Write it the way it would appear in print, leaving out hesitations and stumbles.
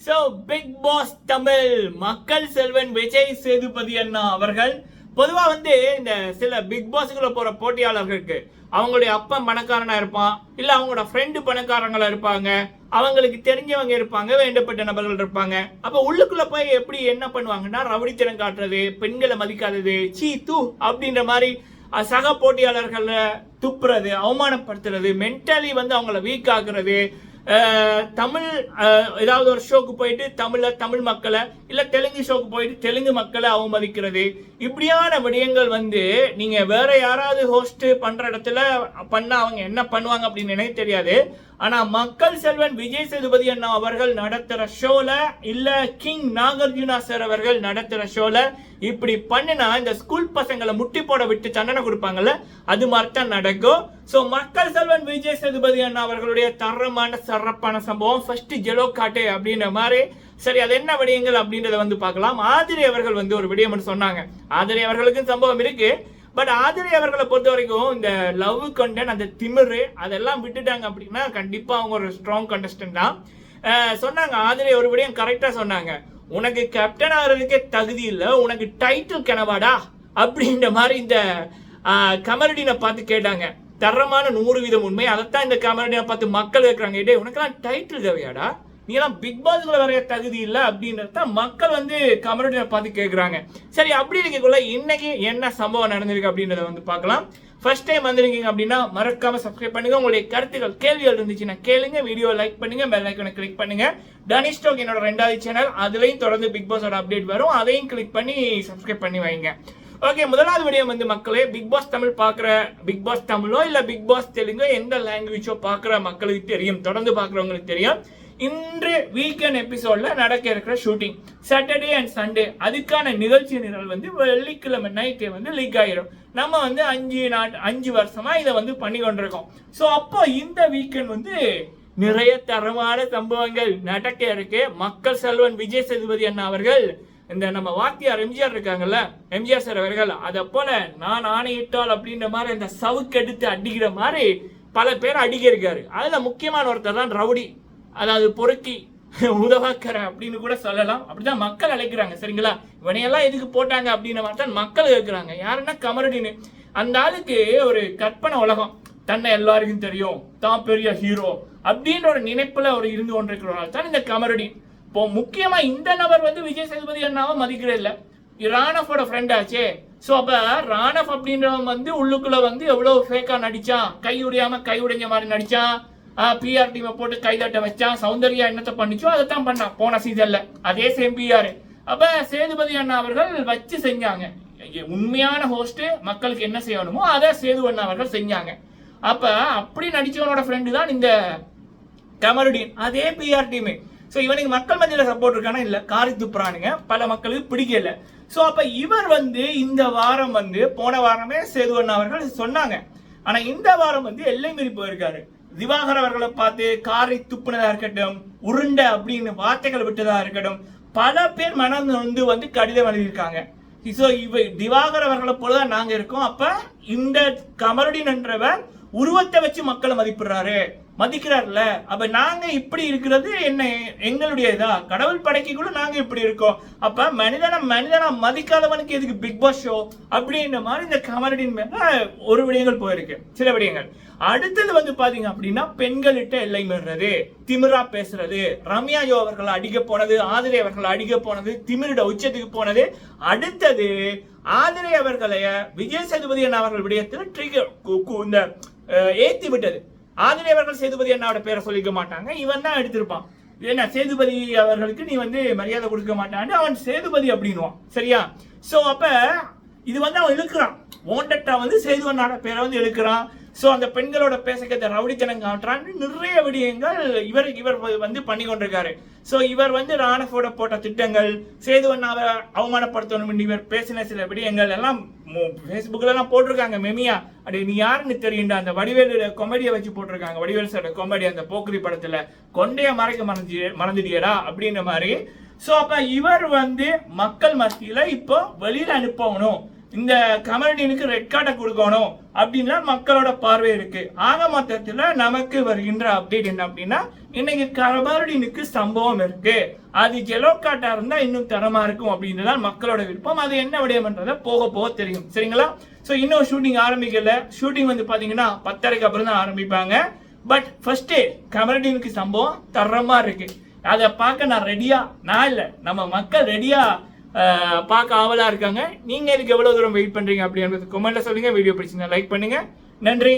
So big pass Tamil மக்கள் செல்வன் விஜய் சேதுபதி அண்ணா அவர்கள் பொதுவா இந்த சில பிக் பாஸ்க்குள்ள போற போட்டியாளர்களுக்கு அவங்களுடைய அப்பன் பணக்காரனா இருப்பான், இல்ல அவங்களோட ஃப்ரெண்டு பணக்காரங்களா இருப்பாங்க, அவங்களுக்கு தெரிஞ்சவங்க இருப்பாங்க, வேண்டப்பட்ட நபர்கள் இருப்பாங்க. அப்ப உள்ளுக்குள்ள போய் எப்படி என்ன பண்ணுவாங்கன்னா ரவுடித்தனம் காட்டுறது, பெண்களை மதிக்காதது, சீ தூ அப்படின்ற மாதிரி சக போட்டியாளர்களை துப்புறது, அவமானப்படுத்துறது, மென்டலி அவங்கள வீக் ஆகுறது, தமிழ் ஏதாவது ஒரு ஷோக்கு போயிட்டு தமிழ் மக்களை, இல்ல தெலுங்கு ஷோக்கு போயிட்டு தெலுங்கு மக்களை அவமதிக்கிறது, இப்படியான விடயங்கள் நீங்க வேற யாராவது ஹோஸ்ட் பண்ற இடத்துல பண்ண அவங்க என்ன பண்ணுவாங்க அப்படின்னு எனக்கு தெரியாது. ஆனா மக்கள் செல்வன் விஜய் சேதுபதி அண்ணா அவர்கள் நடத்துற ஷோல, இல்ல கிங் நாகார்ஜுனா சார் அவர்கள் நடத்துற ஷோல இப்படி பண்ணினா இந்த ஸ்கூல் பசங்களை முட்டி போட விட்டு தண்டனை கொடுப்பாங்கல்ல, அது மாதிரி தான் நடக்கும். சோ மக்கள் செல்வன் விஜய் சேதுபதி அண்ணா அவர்களுடைய தரமான சிறப்பான சம்பவம் ஃபர்ஸ்ட் ஜெலோ காட்டு அப்படின்ற மாதிரி. சரி, அது என்ன விடயங்கள் அப்படின்றத பார்க்கலாம். ஆதிரி அவர்கள் ஒரு விடயம் சொன்னாங்க. ஆதிரி அவர்களுக்கு சம்பவம் இருக்கு. பட் ஆதிரி அவர்களை பொறுத்த வரைக்கும் இந்த லவ் கண்டென்ட், அந்த திமிரு அதெல்லாம் விட்டுட்டாங்க அப்படின்னா கண்டிப்பா அவங்க ஒரு ஸ்ட்ராங் கண்டஸ்டன்ட் தான். சொன்னாங்க ஆதிரி ஒரு விடயம் கரெக்டா சொன்னாங்க. உனக்கு கேப்டன் ஆகிறதுக்கே தகுதி இல்லை, உனக்கு டைட்டில் கனவாடா அப்படின்ற மாதிரி இந்த கமருடீனை பார்த்து கேட்டாங்க. தரமான 100% உண்மை. அதைத்தான் இந்த கமருடீனை பார்த்து மக்கள் கேட்கறாங்க, டே உனக்கெல்லாம் டைட்டில் தேவையாடா, நீ எல்லாம் பிக் பாஸ்ல வரைய தகுதி இல்லை அப்படின்றத மக்கள் கமருடீனை பார்த்து கேட்கறாங்க. சரி, அப்படி இருக்கக்குள்ள இன்னைக்கு என்ன சம்பவம் நடந்திருக்கு அப்படின்றத பார்க்கலாம். ஃபர்ஸ்ட் டைம் வந்திருக்கீங்க அப்படின்னா மறக்காம சப்ஸ்கிரைப் பண்ணுங்க. உங்களுடைய கருத்துக்கள் கேள்விகள் இருந்துச்சுன்னா கேளுங்க, வீடியோ லைக் பண்ணுங்க, பெல் ஐகானை கிளிக் பண்ணுங்க. டனிஸ்டாக் என்னோட 2வது சேனல், அதுலயும் தொடர்ந்து பிக் பாஸோட அப்டேட் வரும், அதையும் கிளிக் பண்ணி சப்ஸ்கிரைப் பண்ணி வைங்க. ஓகே, முதலாவது வீடியோ மக்களே, பிக் பாஸ் தமிழ் பாக்குற, பிக் பாஸ் தமிழோ இல்ல பிக் பாஸ் தெலுங்கோ எந்த லாங்குவேஜோ பாக்குற மக்களுக்கு தெரியும், தொடர்ந்து பாக்குறவங்களுக்கு தெரியும். இன்று வீக்கெண்ட் எபிசோட்ல நடக்க இருக்கிற ஷூட்டிங் சாட்டர்டே அண்ட் சண்டே, அதுக்கான நிகழ்ச்சி நிரல் வெள்ளிக்கிழமை நைட்டே லீக் ஆயிரும். நம்ம 5 வருஷமா இதை பண்ணி கொண்டிருக்கோம். ஸோ அப்போ இந்த வீக்கெண்ட் நிறைய தரமான சம்பவங்கள் நடக்க இருக்கு. மக்கள் செல்வன் விஜய் சேதுபதி அண்ணா அவர்கள் இந்த நம்ம வாத்தியார் எம்ஜிஆர் இருக்காங்கல்ல, எம்ஜிஆர் சார் அவர்கள் அதை போல நான் ஆணையிட்டால் அப்படின்ற மாதிரி இந்த சவுக்கெடுத்து அடிக்கிற மாதிரி பல பேர் அடிக்க இருக்காரு. அதுல முக்கியமான ஒருத்தர் தான் ரவுடி, அதாவது பொறுக்கி உதவாக்கற அப்படின்னு கூட சொல்லலாம். அப்படிதான் மக்கள் அழைக்கிறாங்க. சரிங்களா, இவனையெல்லாம் எதுக்கு போட்டாங்க அப்படின்னு மாதிரி தான் மக்கள் கேட்கிறாங்க. யாருன்னா கமருடீன். அந்த ஆளுக்கு ஒரு கற்பனை உலகம், தன்னை எல்லாருக்கும் தெரியும், தான் பெரிய ஹீரோ அப்படின்ற ஒரு நினைப்புல ஒரு இருந்து கொண்டிருக்கிறவர்கள் தான் இந்த கமருடீன். இப்போ முக்கியமா இந்த நபர் விஜய் சேதுபதி அண்ணாவை மதிக்கிற இல்ல, ராணஃபோட ஃப்ரெண்ட் ஆச்சே. ஸோ அப்ப ராணஃப் அப்படின்றவன் உள்ளுக்குள்ள எவ்வளவு ஃபேக்கா நடிச்சான், கை உடைஞ்ச மாதிரி நடிச்சான், பிஆர் டீமை போட்டு கைதட்ட வச்சான், சௌந்தர்யா என்னத்தை பண்ணிச்சோ அதைத்தான் பண்ணான் போன சீசன்ல, அதே சேம் பிஆர். அப்ப சேதுபதி அண்ணா அவர்கள் வச்சு செஞ்சாங்க. உண்மையான ஹோஸ்ட் மக்களுக்கு என்ன செய்யணுமோ அதை சேது அண்ணா அவர்கள் செஞ்சாங்க. அப்ப அப்படி நடிச்சவனோட ஃப்ரெண்டு தான் இந்த கமருடீன், அதே பிஆர் டீம். ஸோ இவனுக்கு மக்கள் மத்தியில் சப்போர்ட் இருக்கானா இல்ல, காரி துப்புறானுங்க, பல மக்களுக்கு பிடிக்கல. ஸோ அப்ப இவர் இந்த வாரம் போன வாரமே சேது அண்ணா அவர்கள் சொன்னாங்க. ஆனா இந்த வாரம் எல்லை மீறி போயிருக்காரு. திவாகர் அவர்களை பார்த்து காரை துப்புனதா இருக்கட்டும், உருண்டை அப்படின்னு வார்த்தைகள் விட்டதா இருக்கட்டும், பல பேர் மனம் கடிதம் எழுதியிருக்காங்க. ஸோ திவாகர் அவர்களை போலதான் நாங்க இருக்கோம். அப்ப இந்த கமருடீன் என்றவர் உருவத்தை வச்சு மக்களை மதிக்கிறார்ல, அப்ப நாங்க இப்படி இருக்கிறது என்ன எங்களுடைய இதா, கடவுள் படைக்குள்ள நாங்க இப்படி இருக்கோம். அப்ப மனிதனா மதிக்காதவனுக்கு எதுக்கு பிக் பாஸ் ஷோ அப்படின்ற மாதிரி இந்த கமருடீன் மேல ஒரு விடயங்கள் போயிருக்கு, சில விடயங்கள். அடுத்தது பாத்தீங்க அப்படின்னா பெண்கள்கிட்ட எல்லை மீறது, திமிரா பேசுறது, ரம்யா ஜோ அவர்களை அடிக்க போனது, ஆதிரை அவர்களை அடிக்க போனது, திமிரிட உச்சத்துக்கு போனது. அடுத்தது ஆதிரை அவர்களை விஜய் சேதுபதி அண்ணா அவர்கள் விடயத்தில் இந்த ஏத்தி விட்டது. ஆதிரை அவர்கள் சேதுபதி அண்ணாவோட பேரை சொல்லிக்க மாட்டாங்க, இவன் தான் எடுத்திருப்பான். என்ன சேதுபதி அவர்களுக்கு நீ மரியாதை கொடுக்க மாட்டான், அவன் சேதுபதி அப்படின்னுவான். சரியா? சோ அப்ப இது அவன் இழுக்கிறான், ஓண்டட்டா சேது அண்ணாவோட பேரை இழுக்கிறான். சோ அந்த பெண்களோட பேசக்கத்தை ரவுடித்தனம் காட்டுறான்னு நிறைய விடயங்கள் இவர் பண்ணி கொண்டிருக்காரு. சோ இவர் ராணஃபோட போட்ட திட்டங்கள், சேது அண்ணாவை அவமானப்படுத்தணும் இவர் பேசின சில விடயங்கள் எல்லாம் ஃபேஸ்புக்ல எல்லாம் போட்டிருக்காங்க. மெமியா அடி நீ யாருன்னு தெரியுண்டா, அந்த வடிவேலு காமெடியை வச்சு போட்டிருக்காங்க. வடிவேல் சார் காமெடி அந்த போக்குரி படத்துல கொண்டைய மறைக்க மறந்துடியடா அப்படின்ற மாதிரி. சோ அப்ப இவர் மக்கள் மத்தியில இப்போ வெளியில அனுப்பணும், இந்த கமருடீனுக்கு ரெட் கார்டை கொடுக்கணும் அப்படின்னா மக்களோட பார்வை இருக்கு. ஆக மொத்தத்தில் நமக்கு வருகின்ற அப்டேட் என்ன அப்படின்னா இன்னைக்கு கபர்டீனுக்கு சம்பவம் இருக்கு, அது ஜெலோ காட்டா இருந்தா இன்னும் தரமா இருக்கும் அப்படின்றதான் மக்களோட விருப்பம். அது என்ன விடயம்ன்றத போக போக தெரியும். சரிங்களா? ஸோ இன்னும் ஷூட்டிங் ஆரம்பிக்கல. ஷூட்டிங் வந்து பாத்தீங்கன்னா 10:30க்கு அப்புறம் தான் ஆரம்பிப்பாங்க. பட் ஃபர்ஸ்ட் கபர்டீனுக்கு சம்பவம் தரமா இருக்கு. அதை பார்க்க நான் ரெடியா, நான் இல்லை நம்ம மக்கள் ரெடியா பார்க்க ஆவலா இருக்காங்க. நீங்க இதுக்கு எவ்வளவு தூரம் வெயிட் பண்றீங்க அப்படின்றது கமெண்ட்ல சொல்லுங்க. வீடியோ பிடிச்சிருந்தா லைக் பண்ணுங்க. நன்றி.